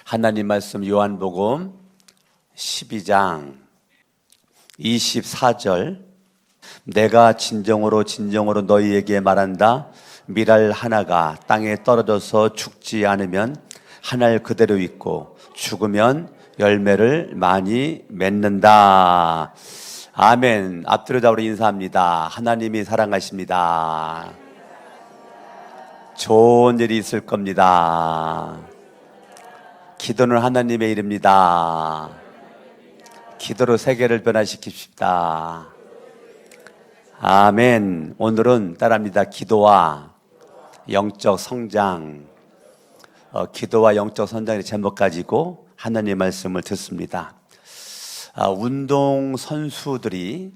하나님 말씀 요한복음 12장 24절 내가 진정으로 너희에게 말한다. 밀알 하나가 땅에 떨어져서 죽지 않으면 한 알 그대로 있고 죽으면 열매를 많이 맺는다. 아멘. 앞뒤로 잡으러 인사합니다. 하나님이 사랑하십니다. 좋은 일이 있을 겁니다. 기도는 하나님의 일입니다. 기도로 세계를 변화시킵시다. 아멘. 오늘은 따라합니다. 기도와 영적 성장. 기도와 영적 성장의 제목 가지고 하나님의 말씀을 듣습니다. 운동 선수들이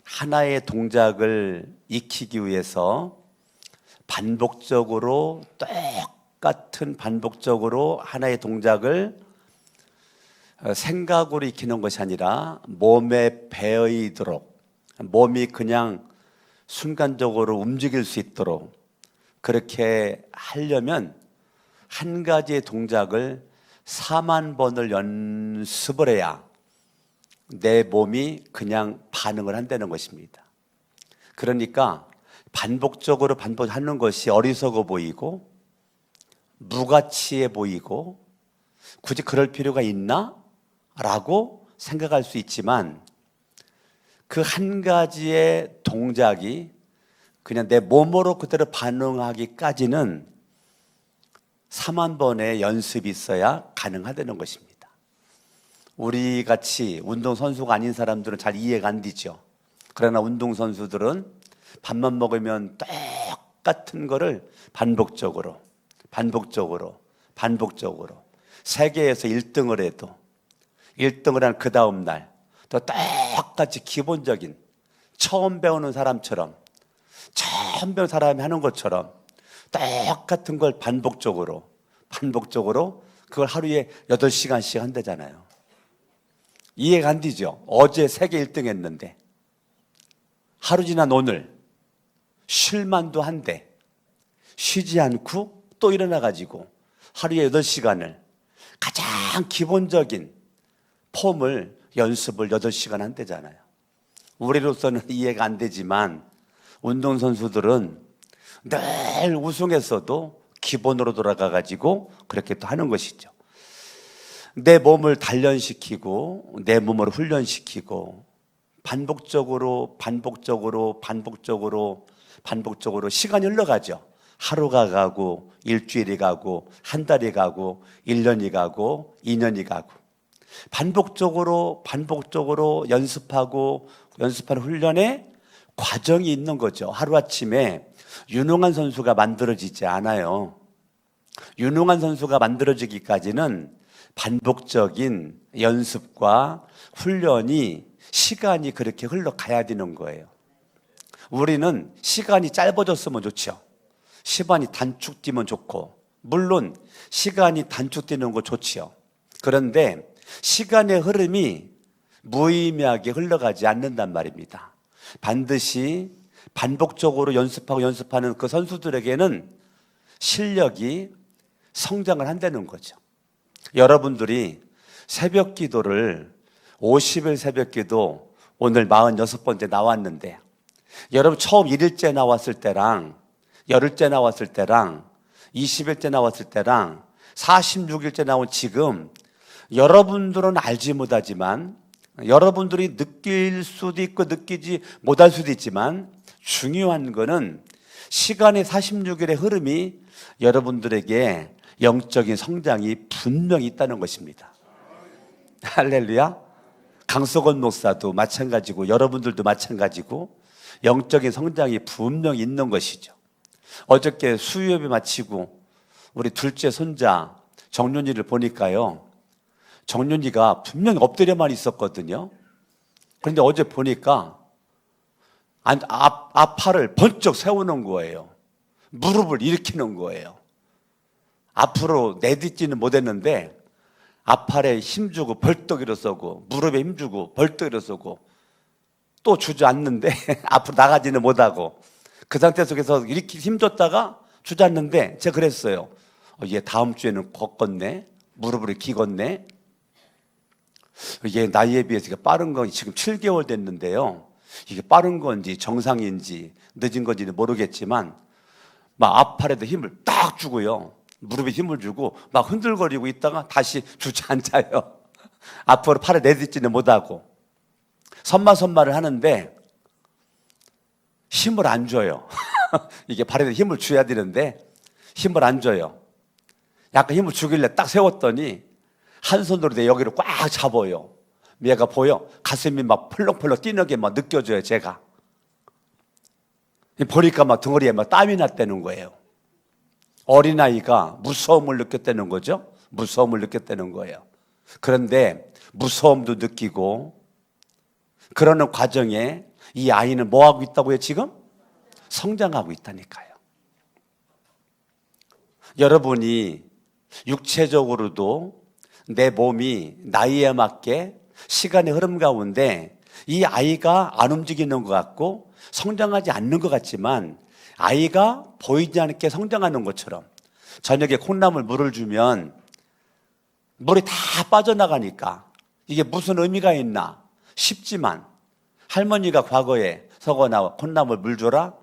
하나의 동작을 익히기 위해서 반복적으로 하나의 동작을 생각으로 익히는 것이 아니라 몸에 배어있도록, 몸이 그냥 순간적으로 움직일 수 있도록 그렇게 하려면 한 가지의 동작을 4만 번을 연습을 해야 내 몸이 그냥 반응을 한다는 것입니다. 그러니까 반복적으로 반복하는 것이 어리석어 보이고 무가치해 보이고 굳이 그럴 필요가 있나? 라고 생각할 수 있지만 그 한 가지의 동작이 그냥 내 몸으로 그대로 반응하기까지는 4만 번의 연습이 있어야 가능하다는 것입니다. 우리 같이 운동선수가 아닌 사람들은 잘 이해가 안 되죠. 그러나 운동선수들은 밥만 먹으면 똑같은 거를 반복적으로 세계에서 1등을 해도 1등을 한 그 다음 날 또 똑같이 기본적인 처음 배우는 사람처럼 처음 배운 사람이 하는 것처럼 똑같은 걸 반복적으로 그걸 하루에 8시간씩 한다잖아요. 이해가 안 되죠. 어제 세계 1등 했는데 하루 지난 오늘 쉴만도 한데 쉬지 않고 또 일어나가지고 하루에 8시간을 가장 기본적인 폼을 연습을 8시간 한대잖아요. 우리로서는 이해가 안 되지만 운동선수들은 늘 우승했어도 기본으로 돌아가가지고 그렇게 또 하는 것이죠. 내 몸을 단련시키고 내 몸을 훈련시키고 반복적으로 시간이 흘러가죠. 하루가 가고 일주일이 가고 한 달이 가고 1년이 가고 2년이 가고 반복적으로 연습하는 훈련에 과정이 있는 거죠. 하루아침에 유능한 선수가 만들어지지 않아요. 유능한 선수가 만들어지기까지는 반복적인 연습과 훈련이 시간이 그렇게 흘러가야 되는 거예요. 우리는 시간이 짧아졌으면 좋죠. 시간이 단축되면 좋고 물론 시간이 단축되는 거 좋지요. 그런데 시간의 흐름이 무의미하게 흘러가지 않는단 말입니다. 반드시 반복적으로 연습하는 그 선수들에게는 실력이 성장을 한다는 거죠. 여러분들이 새벽 기도를 50일 새벽 기도 오늘 46번째 나왔는데 여러분 처음 1일째 나왔을 때랑 열흘째 나왔을 때랑 20일째 나왔을 때랑 46일째 나온 지금 여러분들은 알지 못하지만 여러분들이 느낄 수도 있고 느끼지 못할 수도 있지만 중요한 거는 시간의 46일의 흐름이 여러분들에게 영적인 성장이 분명히 있다는 것입니다. 할렐루야. 강석원 목사도 마찬가지고 여러분들도 마찬가지고 영적인 성장이 분명히 있는 것이죠. 어저께 수요예배 마치고 우리 둘째 손자 정윤이를 보니까요. 정윤이가 분명히 엎드려만 있었거든요. 그런데 어제 보니까 앞팔을 번쩍 세우는 거예요. 무릎을 일으키는 거예요. 앞으로 내딛지는 못했는데 앞팔에 힘주고 벌떡 일어서고 무릎에 힘주고 벌떡 일어서고 또 주저앉는데 앞으로 나가지는 못하고 그 상태 속에서 이렇게 힘줬다가 주저앉는데 제가 그랬어요. 얘 다음 주에는 걷겠네. 무릎을 기건네. 이게 나이에 비해서 빠른 건 지금 7개월 됐는데요. 이게 빠른 건지 정상인지 늦은 건지는 모르겠지만 막 앞팔에도 힘을 딱 주고요. 무릎에 힘을 주고 막 흔들거리고 있다가 다시 주저앉아요. 앞으로 팔을 내딛지는 못하고 선마선마를 하는데 힘을 안 줘요. 이게 발에 힘을 줘야 되는데 힘을 안 줘요. 약간 힘을 주길래 딱 세웠더니 한 손으로 내 여기를 꽉 잡아요. 얘가 보여. 가슴이 막 펄럭펄럭 뛰는 게 막 느껴져요, 제가. 보니까 막 덩어리에 막 땀이 났다는 거예요. 어린아이가 무서움을 느꼈다는 거죠. 무서움을 느꼈다는 거예요. 그런데 무서움도 느끼고 그러는 과정에 이 아이는 뭐 하고 있다고요, 지금? 성장하고 있다니까요. 여러분이 육체적으로도 내 몸이 나이에 맞게 시간의 흐름 가운데 이 아이가 안 움직이는 것 같고 성장하지 않는 것 같지만 아이가 보이지 않게 성장하는 것처럼 저녁에 콩나물 물을 주면 물이 다 빠져나가니까 이게 무슨 의미가 있나 싶지만 할머니가 과거에 서거나 콩나물 물 줘라?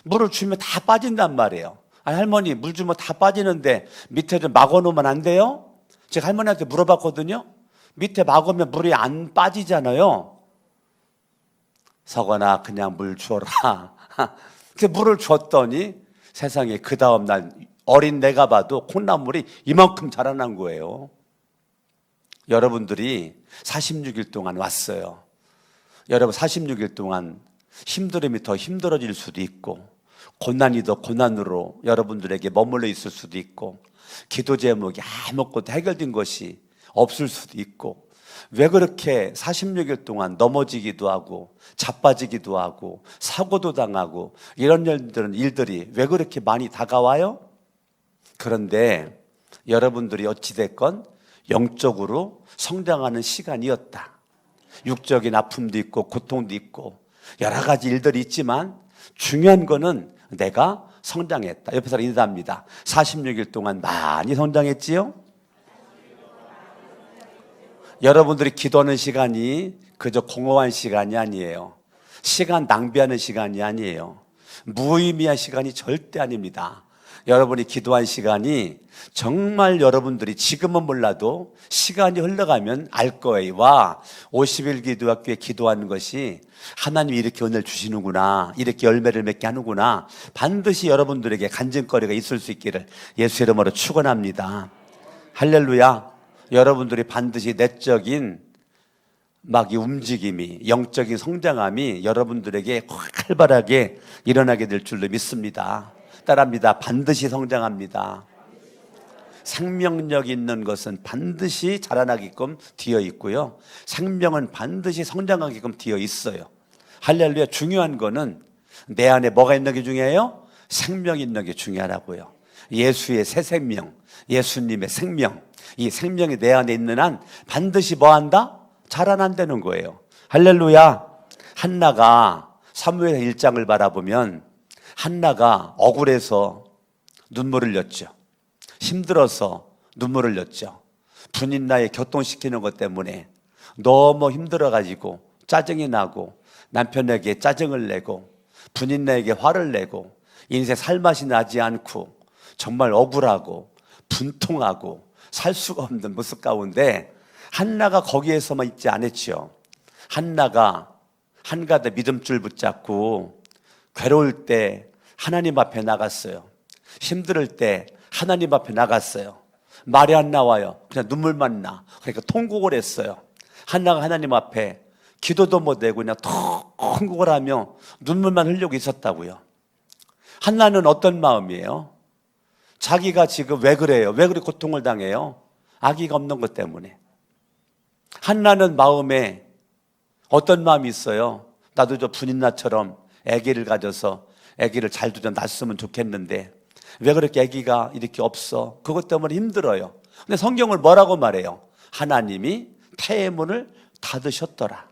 물을 주면 다 빠진단 말이에요. 아니, 할머니 물 주면 다 빠지는데 밑에 좀 막아놓으면 안 돼요? 제가 할머니한테 물어봤거든요. 밑에 막으면 물이 안 빠지잖아요. 서거나 그냥 물 줘라. 그 물을 줬더니 세상에 그 다음날 어린 내가 봐도 콩나물이 이만큼 자라난 거예요. 여러분들이 46일 동안 왔어요. 여러분 46일 동안 힘들음이 더 힘들어질 수도 있고 고난이 더 고난으로 여러분들에게 머물러 있을 수도 있고 기도 제목이 아무것도 해결된 것이 없을 수도 있고 왜 그렇게 46일 동안 넘어지기도 하고 자빠지기도 하고 사고도 당하고 이런 일들이 왜 그렇게 많이 다가와요? 그런데 여러분들이 어찌됐건 영적으로 성장하는 시간이었다. 육적인 아픔도 있고 고통도 있고 여러 가지 일들이 있지만 중요한 거는 내가 성장했다. 옆에 사람 인사합니다. 46일 동안 많이 성장했지요? 여러분들이 기도하는 시간이 그저 공허한 시간이 아니에요. 시간 낭비하는 시간이 아니에요. 무의미한 시간이 절대 아닙니다. 여러분이 기도한 시간이 정말 여러분들이 지금은 몰라도 시간이 흘러가면 알 거예요. 와, 50일 기도학교에 기도하는 것이 하나님이 이렇게 은혜를 주시는구나, 이렇게 열매를 맺게 하는구나. 반드시 여러분들에게 간증거리가 있을 수 있기를 예수 이름으로 축원합니다. 할렐루야. 여러분들이 반드시 내적인 막 이 움직임이, 영적인 성장함이 여러분들에게 활발하게 일어나게 될 줄로 믿습니다. 따라합니다. 반드시 성장합니다. 생명력 있는 것은 반드시 자라나게끔 되어 있고요. 생명은 반드시 성장하게끔 되어 있어요. 할렐루야. 중요한 거는 내 안에 뭐가 있는 게 중요해요? 생명이 있는 게 중요하다고요. 예수의 새 생명, 예수님의 생명, 이 생명이 내 안에 있는 한 반드시 뭐 한다? 자라난다는 거예요. 할렐루야. 한나가 사무엘 1장을 바라보면 한나가 억울해서 눈물을 흘렸죠. 힘들어서 눈물을 흘렸죠. 분인나에 교통시키는 것 때문에 너무 힘들어가지고 짜증이 나고 남편에게 짜증을 내고 분인나에게 화를 내고 인생 살맛이 나지 않고 정말 억울하고 분통하고 살 수가 없는 모습 가운데 한나가 거기에서만 있지 않았죠. 한나가 한가득 믿음줄 붙잡고 괴로울 때 하나님 앞에 나갔어요. 힘들 때 하나님 앞에 나갔어요. 말이 안 나와요. 그냥 눈물만 나. 그러니까 통곡을 했어요. 한나가 하나님 앞에 기도도 못하고 그냥 통곡을 하며 눈물만 흘리고 있었다고요. 한나는 어떤 마음이에요? 자기가 지금 왜 그래요? 왜 그렇게 고통을 당해요? 아기가 없는 것 때문에. 한나는 마음에 어떤 마음이 있어요? 나도 저 분인나처럼 아기를 가져서 아기를 잘 두자 낳았으면 좋겠는데 왜 그렇게 아기가 이렇게 없어? 그것 때문에 힘들어요. 근데 성경을 뭐라고 말해요? 하나님이 태의 문을 닫으셨더라.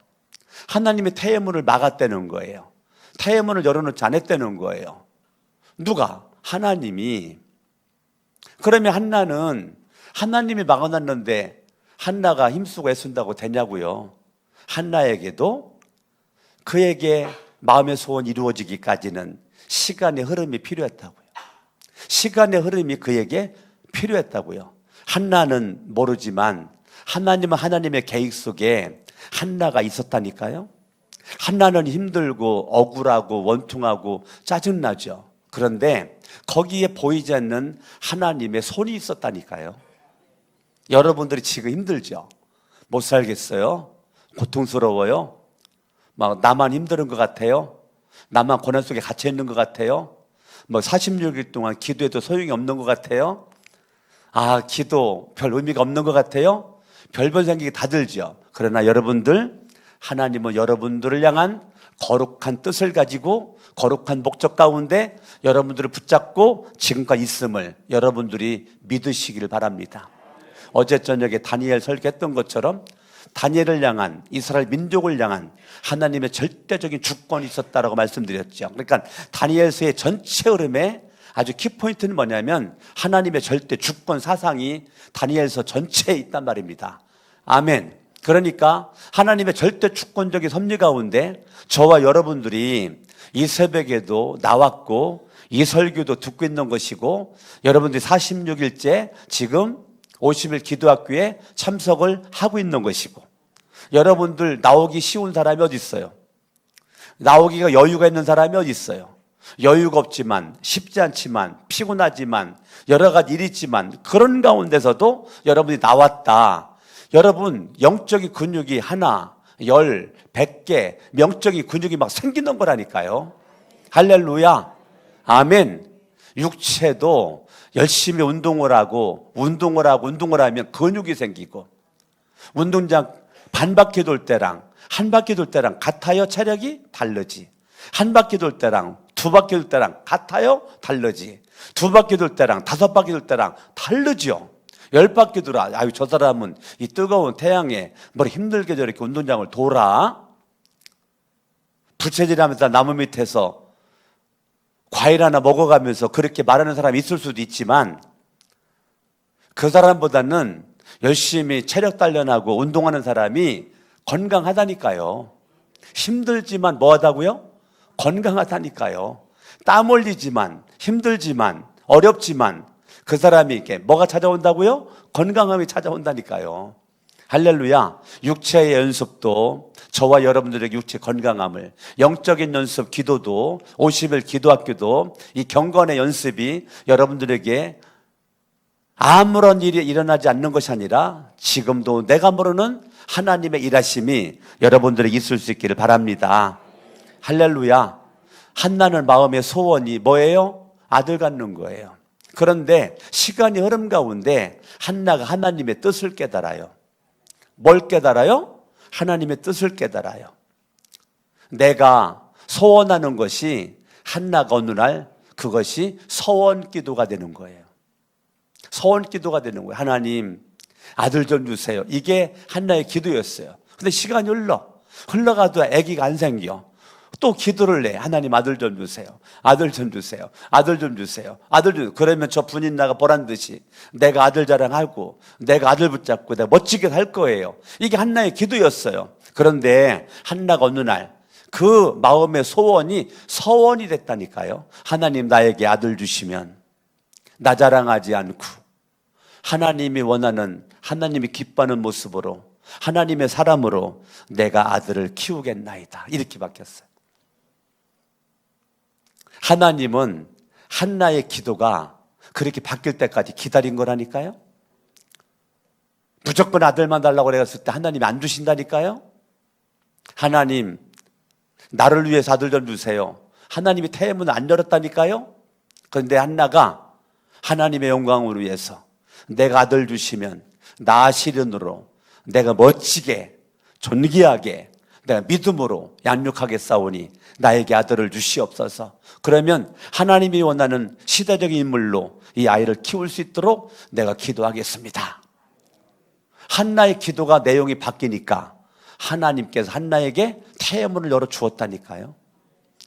하나님이 태의 문을 막았다는 거예요. 태의 문을 열어놓지 않았다는 거예요. 누가? 하나님이. 그러면 한나는 하나님이 막아놨는데 한나가 힘쓰고 애쓴다고 되냐고요. 한나에게도 그에게 마음의 소원이 이루어지기까지는 시간의 흐름이 필요했다고요. 시간의 흐름이 그에게 필요했다고요. 한나는 모르지만 하나님은 하나님의 계획 속에 한나가 있었다니까요. 한나는 힘들고 억울하고 원통하고 짜증나죠. 그런데 거기에 보이지 않는 하나님의 손이 있었다니까요. 여러분들이 지금 힘들죠? 못 살겠어요? 고통스러워요? 막 나만 힘든 것 같아요? 나만 고난 속에 갇혀 있는 것 같아요? 46일 동안 기도해도 소용이 없는 것 같아요? 아, 기도 별 의미가 없는 것 같아요? 별별 생각이 다 들죠. 그러나 여러분들, 하나님은 여러분들을 향한 거룩한 뜻을 가지고 거룩한 목적 가운데 여러분들을 붙잡고 지금까지 있음을 여러분들이 믿으시기를 바랍니다. 어제 저녁에 다니엘 설교했던 것처럼 다니엘을 향한, 이스라엘 민족을 향한 하나님의 절대적인 주권이 있었다라고 말씀드렸죠. 그러니까 다니엘서의 전체 흐름에 아주 키포인트는 뭐냐면 하나님의 절대 주권 사상이 다니엘서 전체에 있단 말입니다. 아멘. 그러니까 하나님의 절대 주권적인 섭리 가운데 저와 여러분들이 이 새벽에도 나왔고 이 설교도 듣고 있는 것이고, 여러분들이 46일째 지금 50일 기도학교에 참석을 하고 있는 것이고, 여러분들 나오기 쉬운 사람이 어디 있어요? 나오기가 여유가 있는 사람이 어디 있어요? 여유가 없지만, 쉽지 않지만, 피곤하지만, 여러 가지 일이 있지만 그런 가운데서도 여러분이 나왔다. 여러분 영적인 근육이 하나, 10, 100개 영적인 근육이 막 생기는 거라니까요. 할렐루야. 아멘. 육체도 열심히 운동을 하고 하면 근육이 생기고, 운동장 반 바퀴 돌 때랑 한 바퀴 돌 때랑 같아요? 체력이 다르지. 한 바퀴 돌 때랑 두 바퀴 돌 때랑 같아요? 다르지. 두 바퀴 돌 때랑 다섯 바퀴 돌 때랑 다르죠. 10바퀴 돌아. 아유, 저 사람은 이 뜨거운 태양에 뭘 힘들게 저렇게 운동장을 돌아? 부채질하면서 나무 밑에서 과일 하나 먹어가면서 그렇게 말하는 사람이 있을 수도 있지만, 그 사람보다는 열심히 체력 단련하고 운동하는 사람이 건강하다니까요. 힘들지만 뭐하다고요? 건강하다니까요. 땀 흘리지만, 힘들지만, 어렵지만 그 사람에게 뭐가 찾아온다고요? 건강함이 찾아온다니까요. 할렐루야. 육체의 연습도 저와 여러분들에게 육체 건강함을, 영적인 연습 기도도, 50일 기도학교도, 이 경건의 연습이 여러분들에게 아무런 일이 일어나지 않는 것이 아니라 지금도 내가 모르는 하나님의 일하심이 여러분들에게 있을 수 있기를 바랍니다. 할렐루야. 한나는 마음의 소원이 뭐예요? 아들 갖는 거예요. 그런데 시간이 흐름 가운데 한나가 하나님의 뜻을 깨달아요. 뭘 깨달아요? 하나님의 뜻을 깨달아요. 내가 소원하는 것이 한나가 어느 날 그것이 서원 기도가 되는 거예요. 서원 기도가 되는 거예요. 하나님, 아들 좀 주세요. 이게 한나의 기도였어요. 근데 시간이 흘러가도 아기가 안 생겨. 또 기도를 해. 하나님, 아들 좀 주세요. 아들 좀 주세요. 아들 좀 주세요. 아들 좀. 그러면 저 분인 나가 보란 듯이 내가 아들 자랑하고 내가 아들 붙잡고 내가 멋지게 살 거예요. 이게 한나의 기도였어요. 그런데 한나가 어느 날 그 마음의 소원이 서원이 됐다니까요. 하나님, 나에게 아들 주시면 나 자랑하지 않고 하나님이 원하는, 하나님이 기뻐하는 모습으로, 하나님의 사람으로 내가 아들을 키우겠나이다. 이렇게 바뀌었어요. 하나님은 한나의 기도가 그렇게 바뀔 때까지 기다린 거라니까요. 무조건 아들만 달라고 그랬을 때 하나님이 안 주신다니까요. 하나님, 나를 위해서 아들 좀 주세요. 하나님이 태문을 안 열었다니까요. 그런데 한나가 하나님의 영광을 위해서 내가 아들 주시면 나 시련으로 내가 멋지게 존귀하게 내가 믿음으로 양육하게 싸우니 나에게 아들을 주시옵소서. 그러면 하나님이 원하는 시대적인 인물로 이 아이를 키울 수 있도록 내가 기도하겠습니다. 한나의 기도가 내용이 바뀌니까 하나님께서 한나에게 태문을 열어 주었다니까요.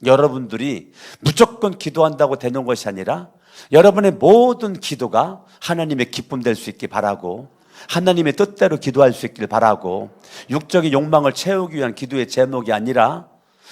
여러분들이 무조건 기도한다고 되는 것이 아니라 여러분의 모든 기도가 하나님의 기쁨 될 수 있길 바라고, 하나님의 뜻대로 기도할 수 있길 바라고, 육적인 욕망을 채우기 위한 기도의 제목이 아니라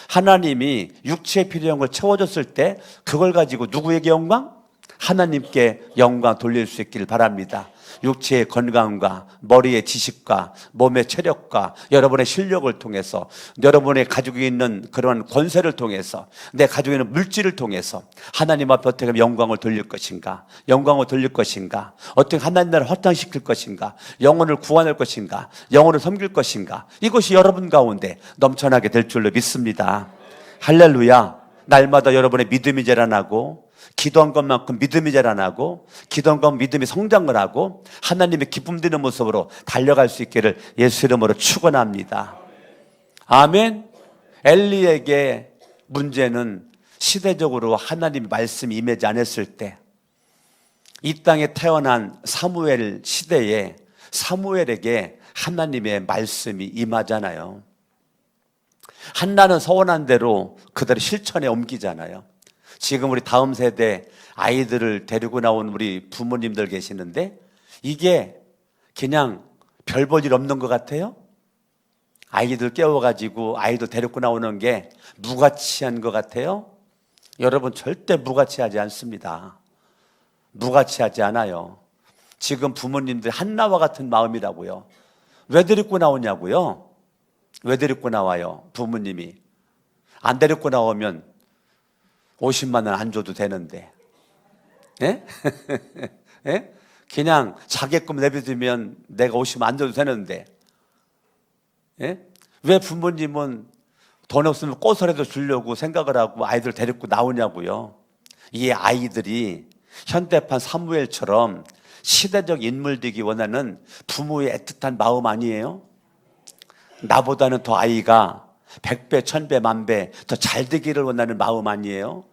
하나님이 육체의 필요한 걸 채워줬을 때 그걸 가지고 누구에게 영광? 하나님께 영광 돌릴 수 있기를 바랍니다. 육체의 건강과 머리의 지식과 몸의 체력과 여러분의 실력을 통해서, 여러분의 가지고 있는 그런 권세를 통해서, 내 가지고 있는 물질을 통해서 하나님 앞에 어떻게 영광을 돌릴 것인가, 영광을 돌릴 것인가, 어떻게 하나님 나라를 확장시킬 것인가, 영혼을 구원할 것인가, 영혼을 섬길 것인가, 이것이 여러분 가운데 넘쳐나게 될 줄로 믿습니다. 할렐루야. 날마다 여러분의 믿음이 자라나고, 기도한 것만큼 믿음이 자라나고, 기도한 것 믿음이 성장을 하고 하나님의 기쁨 드리는 모습으로 달려갈 수 있기를 예수 이름으로 축원합니다. 아멘. 엘리에게 문제는 시대적으로 하나님의 말씀이 임하지 않았을 때, 이 땅에 태어난 사무엘 시대에 사무엘에게 하나님의 말씀이 임하잖아요. 한나는 서원한 대로 그대로 실천에 옮기잖아요. 지금 우리 다음 세대 아이들을 데리고 나온 우리 부모님들 계시는데 이게 그냥 별 볼 일 없는 것 같아요? 아이들 깨워가지고 아이들 데리고 나오는 게 무가치한 것 같아요? 여러분, 절대 무가치하지 않습니다. 무가치하지 않아요. 지금 부모님들 한나와 같은 마음이라고요. 왜 데리고 나오냐고요? 왜 데리고 나와요? 부모님이 안 데리고 나오면 50만 원 안 줘도 되는데, 예? 예? 그냥 자객금 내비두면 내가 50만 안 줘도 되는데, 예? 왜 부모님은 돈 없으면 꽃이라도 주려고 생각을 하고 아이들 데리고 나오냐고요? 이 아이들이 현대판 사무엘처럼 시대적 인물 되기 원하는 부모의 애틋한 마음 아니에요? 나보다는 더 아이가 100배, 1000배, 10,000배 더 잘 되기를 원하는 마음 아니에요?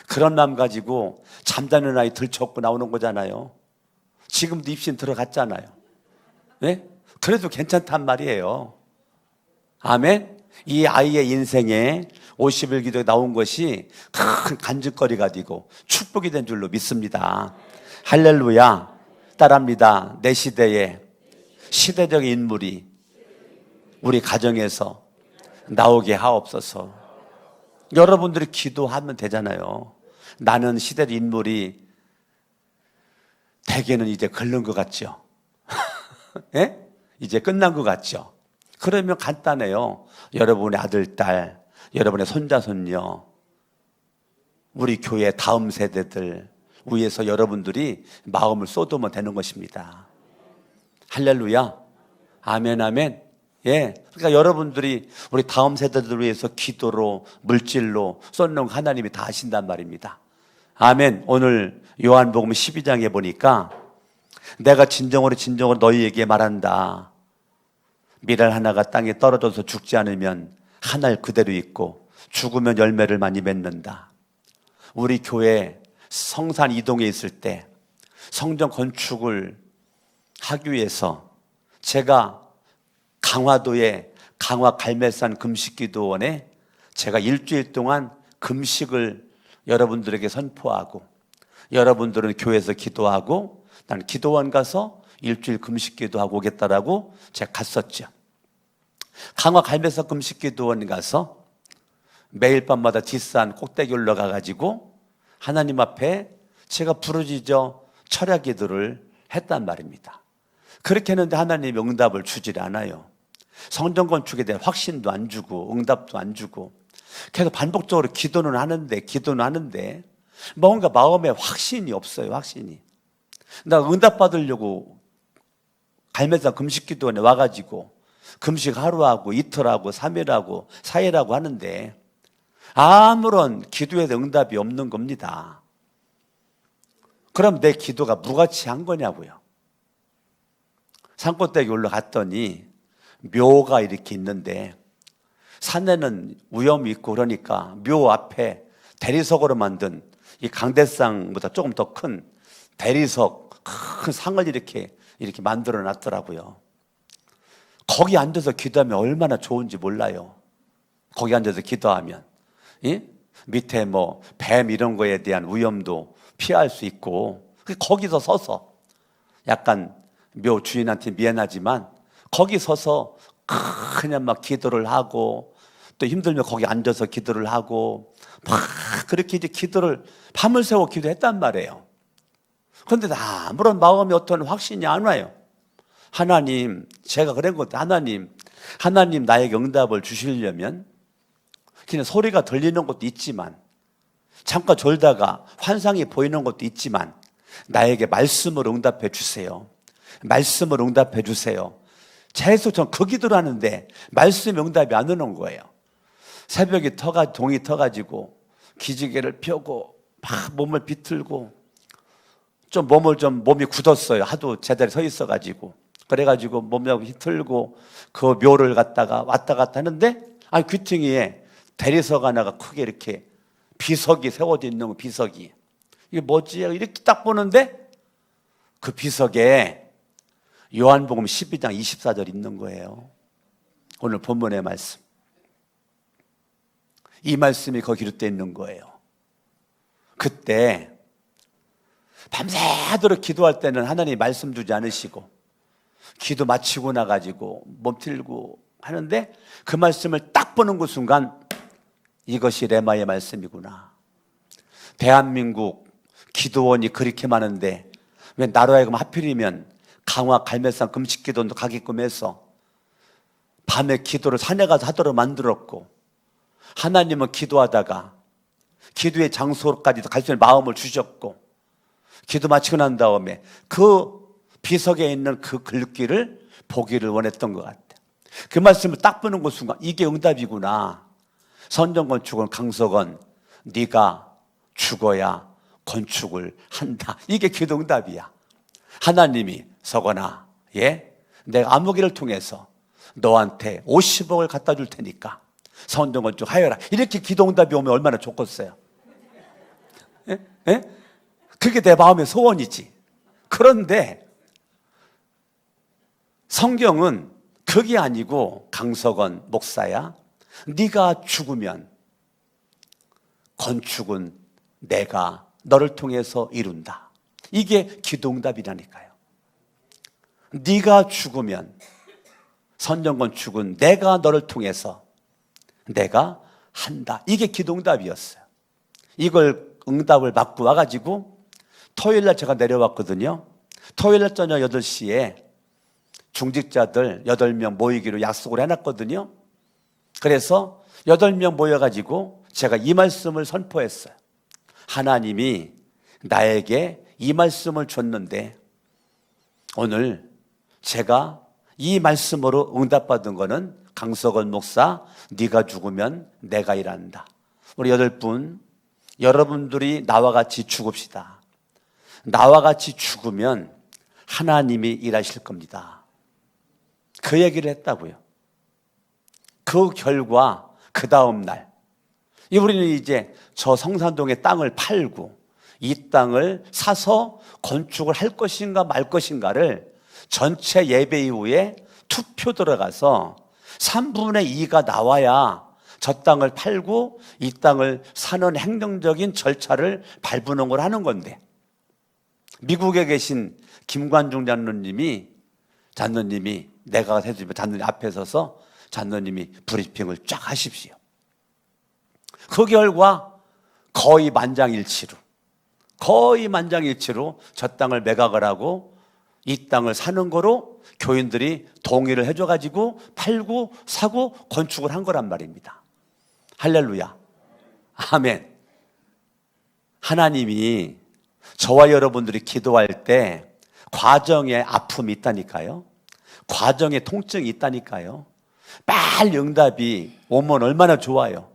그런 마음 가지고 잠자는 아이 들쳐업고 나오는 거잖아요. 지금도 입신 들어갔잖아요. 네? 그래도 괜찮단 말이에요. 아멘. 이 아이의 인생에 50일 기도에 나온 것이 큰 간증거리가 되고 축복이 된 줄로 믿습니다. 할렐루야. 따라합니다. 내 시대에 시대적 인물이 우리 가정에서 나오게 하옵소서. 여러분들이 기도하면 되잖아요. 나는 시대적 인물이 대개는 이제 걸른 것 같죠? 예? 이제 끝난 것 같죠? 그러면 간단해요. 여러분의 아들, 딸, 여러분의 손자, 손녀, 우리 교회 다음 세대들 위해서 여러분들이 마음을 쏟으면 되는 것입니다. 할렐루야. 아멘, 아멘. 예. 그러니까 여러분들이 우리 다음 세대들을 위해서 기도로, 물질로 쏟는 하나님이 다 하신단 말입니다. 아멘. 오늘 요한복음 12장에 보니까 내가 진정으로 너희에게 말한다. 밀알 하나가 땅에 떨어져서 죽지 않으면 하늘 그대로 있고 죽으면 열매를 많이 맺는다. 우리 교회 성산 이동에 있을 때 성전 건축을 하기 위해서 제가 강화도의 강화 갈매산 금식기도원에 제가 일주일 동안 금식을 여러분들에게 선포하고, 여러분들은 교회에서 기도하고 난 기도원 가서 일주일 금식기도하고 오겠다라고 제가 갔었죠. 강화 갈매산 금식기도원 가서 매일 밤마다 뒷산 꼭대기 올라가가지고 하나님 앞에 제가 부르짖어 철야 기도를 했단 말입니다. 그렇게 했는데 하나님이 응답을 주질 않아요. 성전 건축에 대한 확신도 안 주고 응답도 안 주고 계속 반복적으로 기도는 하는데 뭔가 마음에 확신이 없어요. 확신이. 나 응답 받으려고 갈매산 금식기도원에 와가지고 금식 하루하고 이틀하고 3일하고 4일하고 하는데 아무런 기도에 대한 응답이 없는 겁니다. 그럼 내 기도가 무가치한 거냐고요. 산꼭대기 올라갔더니 묘가 이렇게 있는데 산에는 위험이 있고 그러니까 묘 앞에 대리석으로 만든 이 강대상보다 조금 더 큰 대리석, 큰 상을 이렇게 만들어 놨더라고요. 거기 앉아서 기도하면 얼마나 좋은지 몰라요. 거기 앉아서 기도하면. 예? 밑에 뭐 뱀 이런 거에 대한 위험도 피할 수 있고, 거기서 서서 약간 묘 주인한테 미안하지만 거기 서서 그냥 막 기도를 하고, 또 힘들면 거기 앉아서 기도를 하고, 막 그렇게 이제 기도를 밤을 새워 기도했단 말이에요. 그런데 아무런 마음이 어떤 확신이 안 와요. 하나님, 제가 그런 것도 하나님 나에게 응답을 주시려면 그냥 소리가 들리는 것도 있지만, 잠깐 졸다가 환상이 보이는 것도 있지만, 나에게 말씀으로 응답해 주세요. 말씀으로 응답해 주세요. 계속 전 그 기도를 하는데 말씀 응답이 안 오는 거예요. 새벽에 동이 터가지고 기지개를 펴고 막 몸을 비틀고, 몸이 굳었어요. 하도 제자리에 서 있어가지고. 그래가지고 몸을 비틀고 그 묘를 갔다가 왔다 갔다 하는데, 귀퉁이에 대리석 하나가 크게 이렇게 비석이 세워져 있는 거, 비석이. 이게 뭐지? 이렇게 딱 보는데 그 비석에 요한복음 12장 24절 있는 거예요. 오늘 본문의 말씀. 이 말씀이 거기 기록되어 있는 거예요. 그때 밤새도록 기도할 때는 하나님 말씀 주지 않으시고, 기도 마치고 나가지고 몸틀고 하는데 그 말씀을 딱 보는 그 순간, 이것이 레마의 말씀이구나. 대한민국 기도원이 그렇게 많은데 왜 나로 하여금 하필이면 강화 갈매산 금식기도원도 가게끔 해서 밤에 기도를 산에 가서 하도록 만들었고, 하나님은 기도하다가 기도의 장소까지도 갈 수 있는 마음을 주셨고, 기도 마치고 난 다음에 그 비석에 있는 그 글귀를 보기를 원했던 것 같아요. 그 말씀을 딱 보는 그 순간, 이게 응답이구나. 선정건축은 강석원, 네가 죽어야 건축을 한다. 이게 기도 응답이야. 하나님이 석원아, 내가 암흑이를 통해서 너한테 50억을 갖다 줄 테니까 선정건축 하여라. 이렇게 기도 응답이 오면 얼마나 좋겠어요. 그게 내 마음의 소원이지. 그런데 성경은 그게 아니고, 강석원 목사야, 네가 죽으면 건축은 내가 너를 통해서 이룬다. 이게 기도응답이라니까요. 네가 죽으면 선정건축은 내가 너를 통해서 내가 한다. 이게 기도응답이었어요. 이걸 응답을 받고 와가지고 토요일날 제가 내려왔거든요. 토요일날 저녁 8시에 중직자들 8명 모이기로 약속을 해놨거든요. 그래서 8명 모여가지고 제가 이 말씀을 선포했어요. 하나님이 나에게 이 말씀을 줬는데, 오늘 제가 이 말씀으로 응답받은 거는, 강석원 목사, 네가 죽으면 내가 일한다. 우리 8분, 여러분들이 나와 같이 죽읍시다. 나와 같이 죽으면 하나님이 일하실 겁니다. 그 얘기를 했다고요. 그 결과 그 다음 날 우리는 이제 저 성산동의 땅을 팔고 이 땅을 사서 건축을 할 것인가 말 것인가를 전체 예배 이후에 투표 들어가서 3분의 2가 나와야 저 땅을 팔고 이 땅을 사는 행정적인 절차를 밟는 걸 하는 건데, 미국에 계신 김관중 장로님이 내가 해주면 장로님 앞에 서서 장로님이 브리핑을 쫙 하십시오. 그 결과 거의 만장일치로 저 땅을 매각을 하고 이 땅을 사는 거로 교인들이 동의를 해줘가지고 팔고 사고 건축을 한 거란 말입니다. 할렐루야. 아멘. 하나님이 저와 여러분들이 기도할 때 과정에 아픔이 있다니까요. 과정에 통증이 있다니까요. 빨리 응답이 오면 얼마나 좋아요.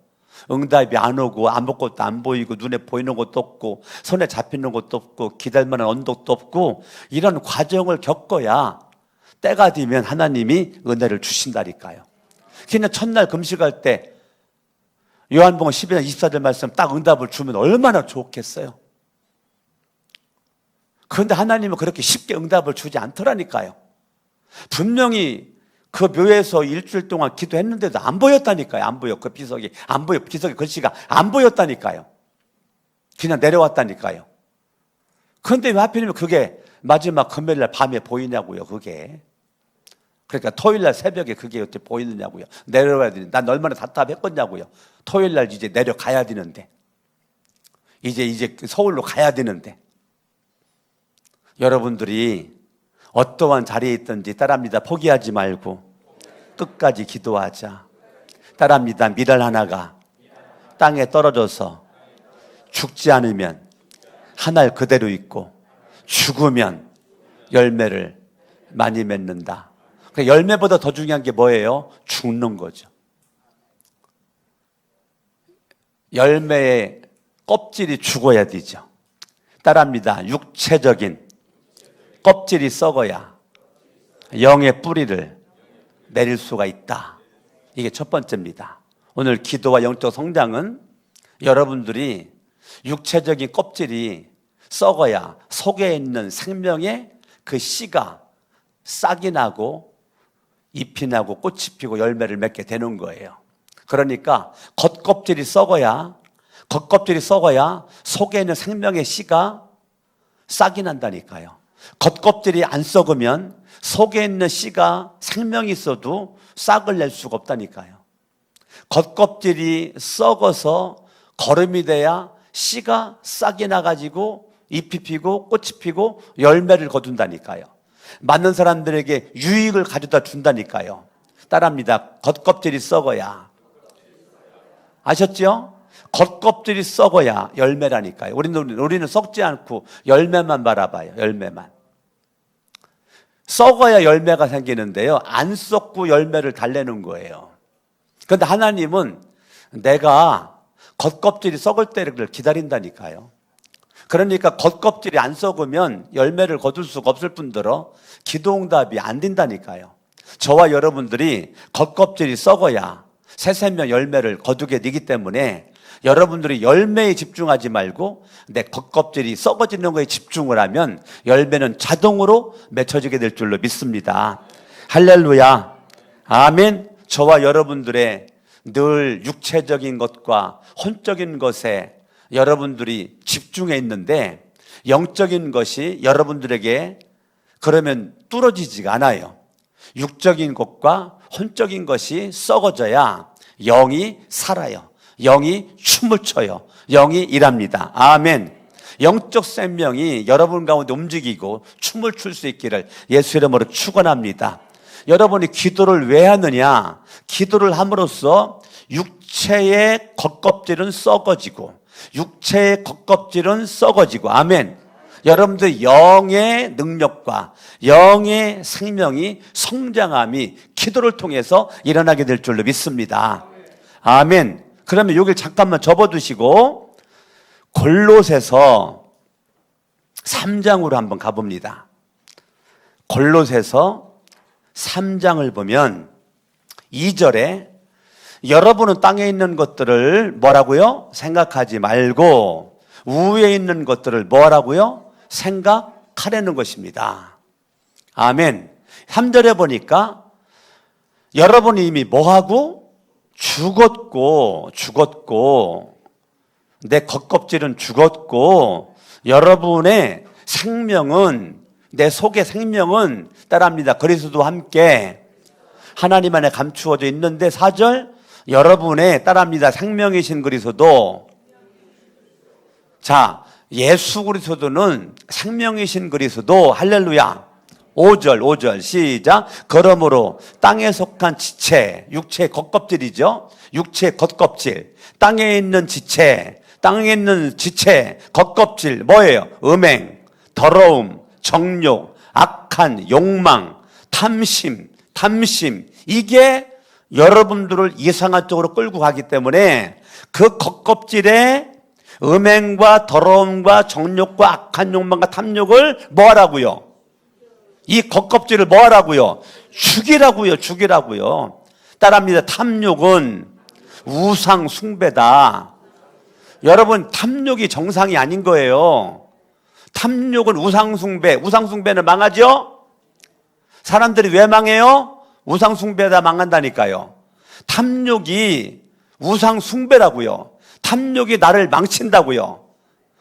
응답이 안 오고 아무것도 안 보이고 눈에 보이는 것도 없고 손에 잡히는 것도 없고 기댈 만한 언덕도 없고, 이런 과정을 겪어야 때가 되면 하나님이 은혜를 주신다니까요. 그냥 첫날 금식할 때 요한복음 12장 24절 말씀 딱 응답을 주면 얼마나 좋겠어요. 그런데 하나님은 그렇게 쉽게 응답을 주지 않더라니까요. 분명히 그 묘에서 일주일 동안 기도했는데도 안 보였다니까요. 안 보여. 그 비석이 안 보여. 비석의 글씨가 안 보였다니까요. 그냥 내려왔다니까요. 그런데 왜 하필이면 그게 마지막 금요일날 밤에 보이냐고요. 그게. 그러니까 토요일날 새벽에 그게 어떻게 보이느냐고요. 내려와야 되는데 난 얼마나 답답했겠냐고요. 토요일날 이제 내려가야 되는데, 이제 서울로 가야 되는데, 여러분들이 어떠한 자리에 있든지 따라합니다. 포기하지 말고 끝까지 기도하자. 따라합니다. 밀알 하나가 땅에 떨어져서 죽지 않으면 한 알 그대로 있고 죽으면 열매를 많이 맺는다. 그러니까 열매보다 더 중요한 게 뭐예요? 죽는 거죠. 열매의 껍질이 죽어야 되죠. 따라합니다. 육체적인 껍질이 썩어야 영의 뿌리를 내릴 수가 있다. 이게 첫 번째입니다. 오늘 기도와 영적 성장은 여러분들이 육체적인 껍질이 썩어야 속에 있는 생명의 그 씨가 싹이 나고 잎이 나고 꽃이 피고 열매를 맺게 되는 거예요. 그러니까 겉껍질이 썩어야 속에 있는 생명의 씨가 싹이 난다니까요. 겉껍질이 안 썩으면 속에 있는 씨가 생명이 있어도 싹을 낼 수가 없다니까요. 겉껍질이 썩어서 거름이 돼야 씨가 싹이 나가지고 잎이 피고 꽃이 피고 열매를 거둔다니까요. 맞는 사람들에게 유익을 가져다 준다니까요. 따라합니다. 겉껍질이 썩어야. 아셨죠? 겉껍질이 썩어야 열매라니까요. 우리는 썩지 않고 열매만 바라봐요. 열매만. 썩어야 열매가 생기는데요, 안 썩고 열매를 달래는 거예요. 그런데 하나님은 내가 겉껍질이 썩을 때를 기다린다니까요. 그러니까 겉껍질이 안 썩으면 열매를 거둘 수가 없을 뿐더러 기도응답이 안 된다니까요. 저와 여러분들이 겉껍질이 썩어야 새 생명 열매를 거두게 되기 때문에 여러분들이 열매에 집중하지 말고 내 겉껍질이 썩어지는 거에 집중을 하면 열매는 자동으로 맺혀지게 될 줄로 믿습니다. 할렐루야. 아멘. 저와 여러분들의 늘 육체적인 것과 혼적인 것에 여러분들이 집중해 있는데 영적인 것이 여러분들에게 그러면 뚫어지지가 않아요. 육적인 것과 혼적인 것이 썩어져야 영이 살아요. 영이 춤을 춰요. 영이 일합니다. 아멘. 영적 생명이 여러분 가운데 움직이고 춤을 출 수 있기를 예수 이름으로 축원합니다. 여러분이 기도를 왜 하느냐? 기도를 함으로써 육체의 겉껍질은 썩어지고 아멘. 여러분들 영의 능력과 영의 생명이 성장함이 기도를 통해서 일어나게 될 줄로 믿습니다. 아멘. 그러면 여기를 잠깐만 접어두시고 골로새서 3장으로 한번 가봅니다. 골로새서 3장을 보면 2절에 여러분은 땅에 있는 것들을 뭐라고요? 생각하지 말고 위에 있는 것들을 뭐라고요? 생각하려는 것입니다. 아멘. 3절에 보니까 여러분이 이미 뭐하고? 죽었고 내 겉껍질은 죽었고 여러분의 생명은 내 속의 생명은 따라합니다. 그리스도와 함께 하나님 안에 감추어져 있는데 4절 여러분의 따라합니다. 생명이신 그리스도. 자, 예수 그리스도는 생명이신 그리스도. 할렐루야. 5절 시작. 그러므로 땅에 속한 지체, 육체의 겉껍질이죠. 육체의 겉껍질, 땅에 있는 지체, 겉껍질 뭐예요? 음행, 더러움, 정욕, 악한 욕망, 탐심 이게 여러분들을 이상한 쪽으로 끌고 가기 때문에 그 겉껍질에 음행과 더러움과 정욕과 악한 욕망과 탐욕을 뭐하라고요? 이 겉껍질을 뭐하라고요? 죽이라고요. 따라합니다. 탐욕은 우상 숭배다. 여러분, 탐욕이 정상이 아닌 거예요. 탐욕은 우상 숭배는 망하죠? 사람들이 왜 망해요? 우상 숭배하다 망한다니까요. 탐욕이 우상 숭배라고요. 탐욕이 나를 망친다고요.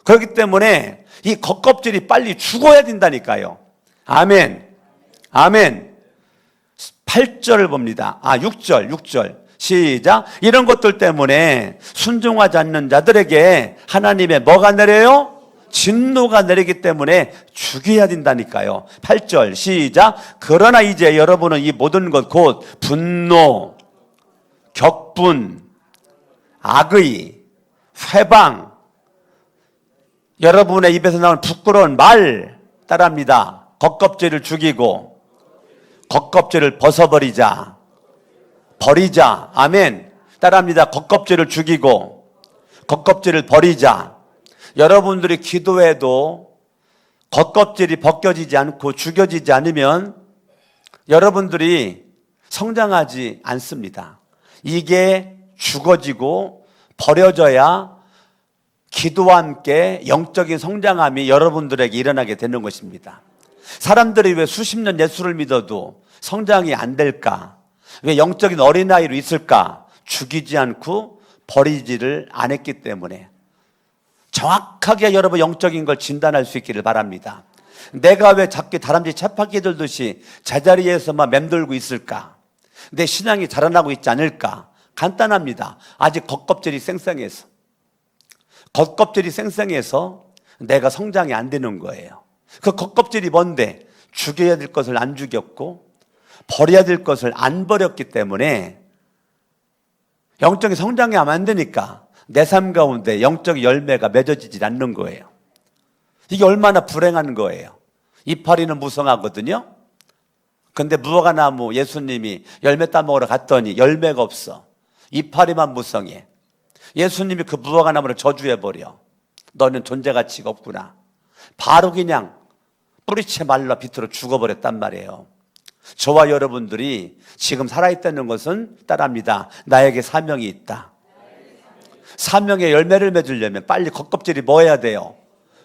그렇기 때문에 이 겉껍질이 빨리 죽어야 된다니까요. 아멘. 아멘. 8절을 봅니다. 6절. 시작. 이런 것들 때문에 순종하지 않는 자들에게 하나님의 뭐가 내려요? 진노가 내리기 때문에 죽여야 된다니까요. 8절 시작. 그러나 이제 여러분은 이 모든 것 곧 분노, 격분, 악의, 회방, 여러분의 입에서 나오는 부끄러운 말 따라합니다. 겉껍질을 죽이고 겉껍질을 벗어버리자. 버리자. 아멘. 따라합니다. 겉껍질을 죽이고 겉껍질을 버리자. 여러분들이 기도해도 겉껍질이 벗겨지지 않고 죽여지지 않으면 여러분들이 성장하지 않습니다. 이게 죽어지고 버려져야 기도와 함께 영적인 성장함이 여러분들에게 일어나게 되는 것입니다. 사람들이 왜 수십 년 예수를 믿어도 성장이 안 될까? 왜 영적인 어린아이로 있을까? 죽이지 않고 버리지를 않았기 때문에. 정확하게 여러분 영적인 걸 진단할 수 있기를 바랍니다. 내가 왜 자꾸 다람쥐 쳇바퀴 들듯이 제자리에서만 맴돌고 있을까? 내 신앙이 자라나고 있지 않을까? 간단합니다. 아직 겉껍질이 쌩쌩해서. 겉껍질이 쌩쌩해서 내가 성장이 안 되는 거예요. 그 겉껍질이 뭔데? 죽여야 될 것을 안 죽였고 버려야 될 것을 안 버렸기 때문에 영적인 성장이 안 되니까 내 삶 가운데 영적 열매가 맺어지지 않는 거예요. 이게 얼마나 불행한 거예요. 이파리는 무성하거든요. 근데 무화과나무 예수님이 열매 따먹으러 갔더니 열매가 없어. 이파리만 무성해. 예수님이 그 무화과나무를 저주해버려. 너는 존재 가치가 없구나. 바로 그냥 뿌리채 말라 비틀어 죽어버렸단 말이에요. 저와 여러분들이 지금 살아있다는 것은 따라합니다. 나에게 사명이 있다. 사명의 열매를 맺으려면 빨리 겉껍질이 뭐 해야 돼요?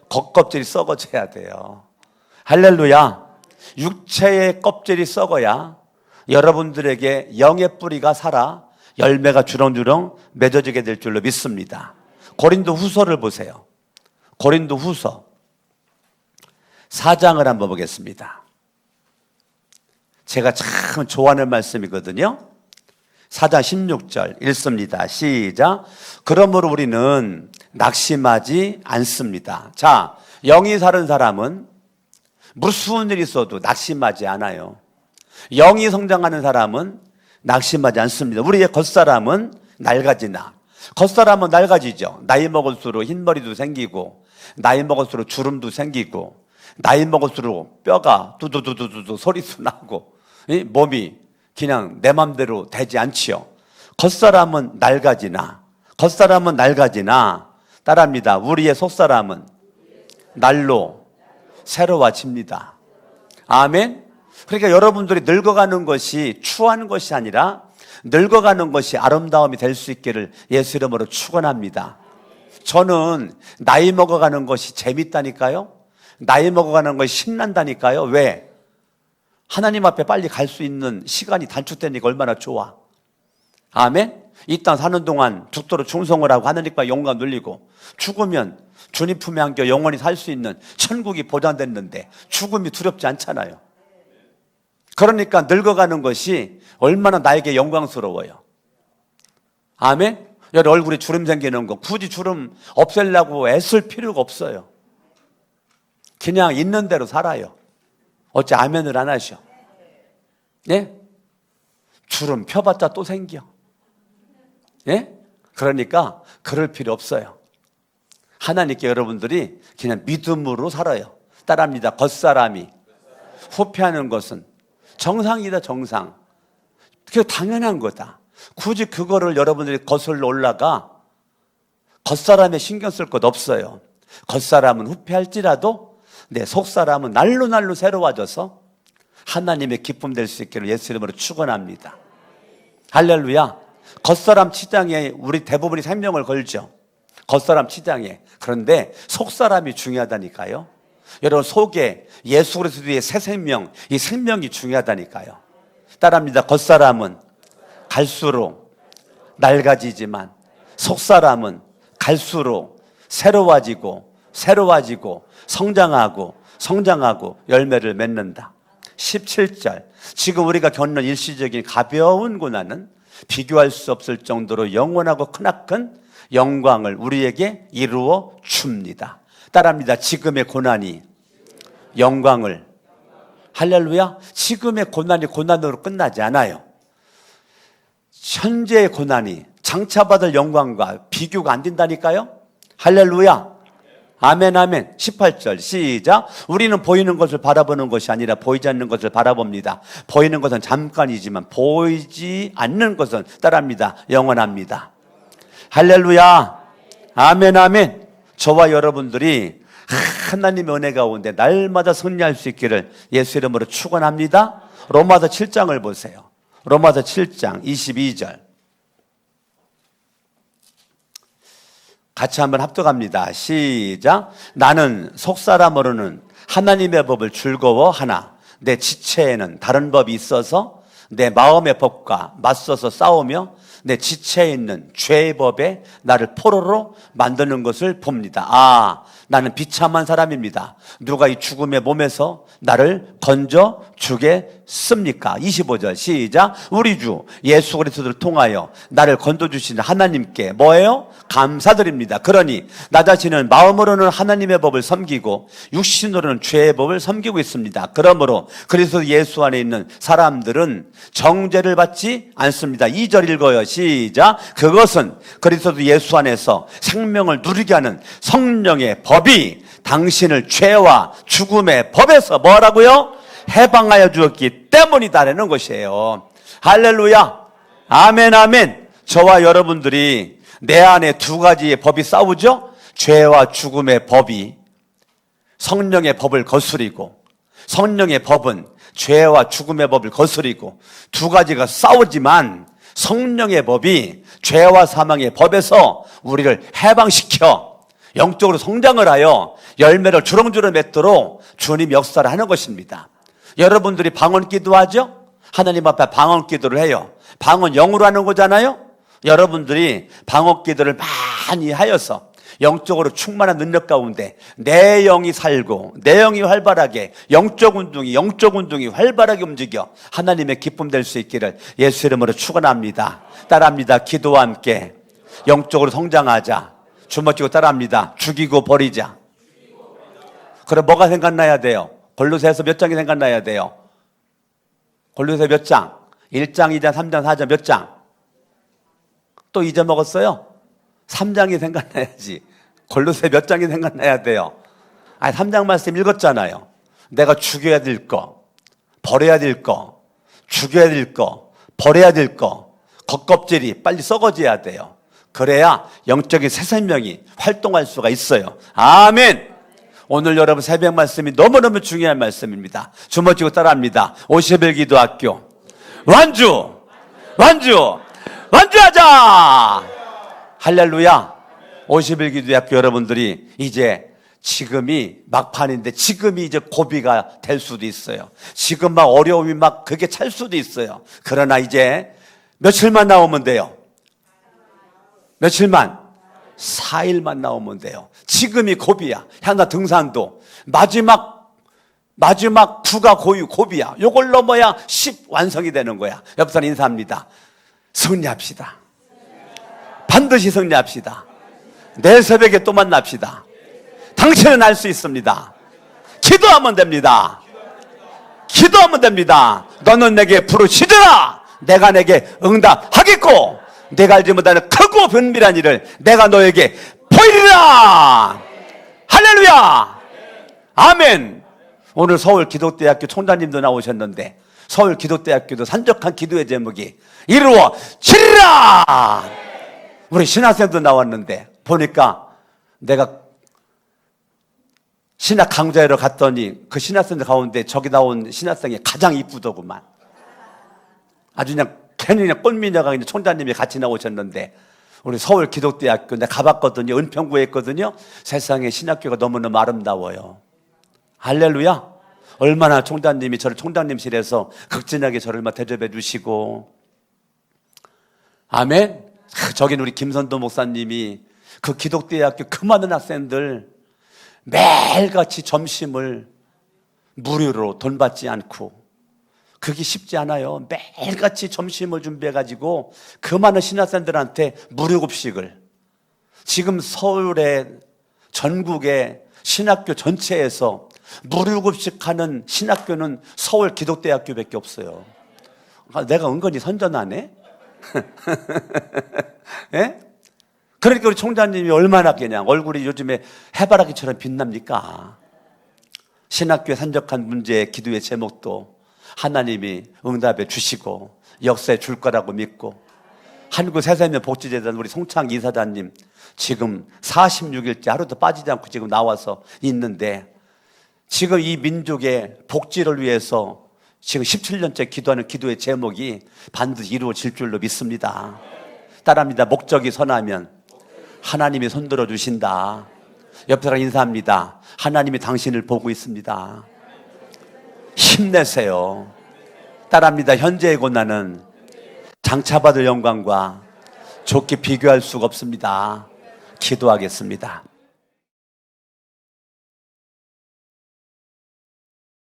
겉껍질이 썩어져야 돼요. 할렐루야. 육체의 껍질이 썩어야 여러분들에게 영의 뿌리가 살아 열매가 주렁주렁 맺어지게 될 줄로 믿습니다. 고린도 후서를 보세요. 고린도 후서 4장을 한번 보겠습니다. 제가 참 좋아하는 말씀이거든요. 4장 16절 읽습니다. 시작. 그러므로 우리는 낙심하지 않습니다. 자, 영이 사는 사람은 무슨 일이 있어도 낙심하지 않아요. 영이 성장하는 사람은 낙심하지 않습니다. 우리의 겉사람은 낡아지나. 겉사람은 낡아지죠. 나이 먹을수록 흰머리도 생기고 나이 먹을수록 주름도 생기고 나이 먹을수록 뼈가 두두두두두 소리도 나고 몸이 그냥 내 맘대로 되지 않지요. 겉사람은 낡아지나. 겉사람은 낡아지나. 따라합니다. 우리의 속사람은 날로 새로워집니다. 아멘. 그러니까 여러분들이 늙어가는 것이 추한 것이 아니라 늙어가는 것이 아름다움이 될 수 있기를 예수 이름으로 축원합니다. 저는 나이 먹어가는 것이 재밌다니까요. 나이 먹어가는 것이 신난다니까요. 왜? 하나님 앞에 빨리 갈 수 있는 시간이 단축되니까 얼마나 좋아. 아멘. 이 땅 사는 동안 죽도록 충성을 하고 하나님과 영광 누리고 죽으면 주님 품에 안겨 영원히 살 수 있는 천국이 보장됐는데 죽음이 두렵지 않잖아요. 그러니까 늙어가는 것이 얼마나 나에게 영광스러워요. 아멘. 여기 얼굴에 주름 생기는 거 굳이 주름 없애려고 애쓸 필요가 없어요. 그냥 있는 대로 살아요. 어째 아멘을 안 하셔? 예? 주름 펴봤자 또 생겨. 예? 그러니까 그럴 필요 없어요. 하나님께 여러분들이 그냥 믿음으로 살아요. 따라합니다. 겉사람이 후패하는 것은 정상이다, 정상. 그게 당연한 거다. 굳이 그거를 여러분들이 거슬러 올라가 겉사람에 신경 쓸 것 없어요. 겉사람은 후패할지라도 내 속사람은 날로 새로워져서 하나님의 기쁨 될 수 있기를 예수 이름으로 축원합니다. 할렐루야. 겉사람 치장에 우리 대부분이 생명을 걸죠. 겉사람 치장에. 그런데 속사람이 중요하다니까요. 여러분 속에 예수 그리스도의 새 생명, 이 생명이 중요하다니까요. 따라합니다. 겉사람은 갈수록 낡아지지만 속사람은 갈수록 새로워지고 성장하고 열매를 맺는다. 17절, 지금 우리가 겪는 일시적인 가벼운 고난은 비교할 수 없을 정도로 영원하고 크나큰 영광을 우리에게 이루어 줍니다. 따라합니다. 지금의 고난이 영광을, 할렐루야. 지금의 고난이 고난으로 끝나지 않아요. 현재의 고난이 장차받을 영광과 비교가 안 된다니까요. 할렐루야. 아멘 아멘. 18절 시작. 우리는 보이는 것을 바라보는 것이 아니라 보이지 않는 것을 바라봅니다. 보이는 것은 잠깐이지만 보이지 않는 것은 따라합니다. 영원합니다. 할렐루야. 아멘 아멘. 저와 여러분들이 하나님의 은혜 가운데 날마다 승리할 수 있기를 예수 이름으로 축원합니다. 로마서 7장을 보세요. 로마서 7장 22절 같이 한번 합독합니다. 시작. 나는 속사람으로는 하나님의 법을 즐거워하나 내 지체에는 다른 법이 있어서 내 마음의 법과 맞서서 싸우며 내 지체에 있는 죄의 법에 나를 포로로 만드는 것을 봅니다. 나는 비참한 사람입니다. 누가 이 죽음의 몸에서 나를 건져 주겠습니까? 25절 시작. 우리 주 예수 그리스도를 통하여 나를 건져 주신 하나님께 뭐예요? 감사드립니다. 그러니 나 자신은 마음으로는 하나님의 법을 섬기고 육신으로는 죄의 법을 섬기고 있습니다. 그러므로 그리스도 예수 안에 있는 사람들은 정죄를 받지 않습니다. 2절 읽어요. 시작. 그것은 그리스도 예수 안에서 생명을 누리게 하는 성령의 법이 당신을 죄와 죽음의 법에서 뭐라고요? 해방하여 주었기 때문이다라는 것이에요. 할렐루야. 아멘 아멘. 저와 여러분들이 내 안에 두 가지의 법이 싸우죠. 죄와 죽음의 법이 성령의 법을 거스리고, 성령의 법은 죄와 죽음의 법을 거스리고, 두 가지가 싸우지만 성령의 법이 죄와 사망의 법에서 우리를 해방시켜 영적으로 성장을 하여 열매를 주렁주렁 맺도록 주님 역사를 하는 것입니다. 여러분들이 방언 기도하죠? 하나님 앞에 방언 기도를 해요. 방언 영으로 하는 거잖아요. 여러분들이 방언 기도를 많이 하여서 영적으로 충만한 능력 가운데 내 영이 살고 내 영이 활발하게 영적 운동이 활발하게 움직여 하나님의 기쁨 될 수 있기를 예수 이름으로 축원합니다. 따라합니다. 기도와 함께 영적으로 성장하자. 주먹 쥐고 따라합니다. 죽이고 버리자. 그럼 뭐가 생각나야 돼요? 골로새서 몇 장이 생각나야 돼요? 골로새 몇 장? 1장, 2장, 3장, 4장 몇 장? 또 잊어먹었어요? 3장이 생각나야지. 골로새 몇 장이 생각나야 돼요? 3장 말씀 읽었잖아요. 내가 죽여야 될 거, 버려야 될 거, 죽여야 될 거, 버려야 될 거, 겉껍질이 빨리 썩어져야 돼요. 그래야 영적인 새 생명이 활동할 수가 있어요. 아멘. 오늘 여러분 새벽 말씀이 너무너무 중요한 말씀입니다. 주먹 쥐고 따라합니다. 50일 기도학교 완주하자. 할렐루야. 50일 기도학교 여러분들이 이제 지금이 막판인데 지금이 이제 고비가 될 수도 있어요. 지금 막 어려움이 막 그게 찰 수도 있어요. 그러나 이제 며칠만 나오면 돼요. 며칠만? 4일만 나오면 돼요. 지금이 고비야. 향나 등산도 마지막 구가 고비야. 요걸 넘어야 10 완성이 되는 거야. 옆 사람 인사합니다. 승리합시다. 반드시 승리합시다. 내일 새벽에 또 만납시다. 당신은 알 수 있습니다. 기도하면 됩니다. 기도하면 됩니다. 너는 내게 부르시더라. 내가 내게 응답하겠고 내가 알지 못하는 크고 변밀한 일을 내가 너에게 보이리라. 할렐루야. 아멘. 오늘 서울 기독대학교 총장님도 나오셨는데 서울 기독대학교도 산적한 기도의 제목이 이루어지리라. 우리 신학생도 나왔는데 보니까 내가 신학 강좌회로 갔더니 그 신학생들 가운데 저기 나온 신학생이 가장 이쁘더구만. 아주 그냥 괜히 그냥 꽃미녀가 그냥 총장님이 같이 나오셨는데 우리 서울 기독대학교 내가 가봤거든요. 은평구에 있거든요. 세상에 신학교가 너무너무 아름다워요. 할렐루야. 얼마나 총장님이 저를 총장님실에서 극진하게 저를 막 대접해 주시고. 아멘. 저긴 우리 김선도 목사님이 그 기독대학교 그 많은 학생들 매일같이 점심을 무료로 돈 받지 않고, 그게 쉽지 않아요. 매일같이 점심을 준비해가지고 그 많은 신학생들한테 무료 급식을. 지금 서울의 전국의 신학교 전체에서 무료 급식하는 신학교는 서울 기독대학교밖에 없어요. 내가 은근히 선전하네. 예? 그러니까 우리 총장님이 얼마나 그냥 얼굴이 요즘에 해바라기처럼 빛납니까? 신학교에 산적한 문제의 기도의 제목도 하나님이 응답해 주시고 역사에 줄 거라고 믿고, 한국 새세면 복지재단 우리 송창 이사장님 지금 46일째 하루도 빠지지 않고 지금 나와서 있는데, 지금 이 민족의 복지를 위해서 지금 17년째 기도하는 기도의 제목이 반드시 이루어질 줄로 믿습니다. 따라합니다. 목적이 선하면 하나님이 손들어 주신다. 옆 사람 인사합니다. 하나님이 당신을 보고 있습니다. 힘내세요. 따라합니다. 현재의 고난은 장차받을 영광과 좋게 비교할 수가 없습니다. 기도하겠습니다.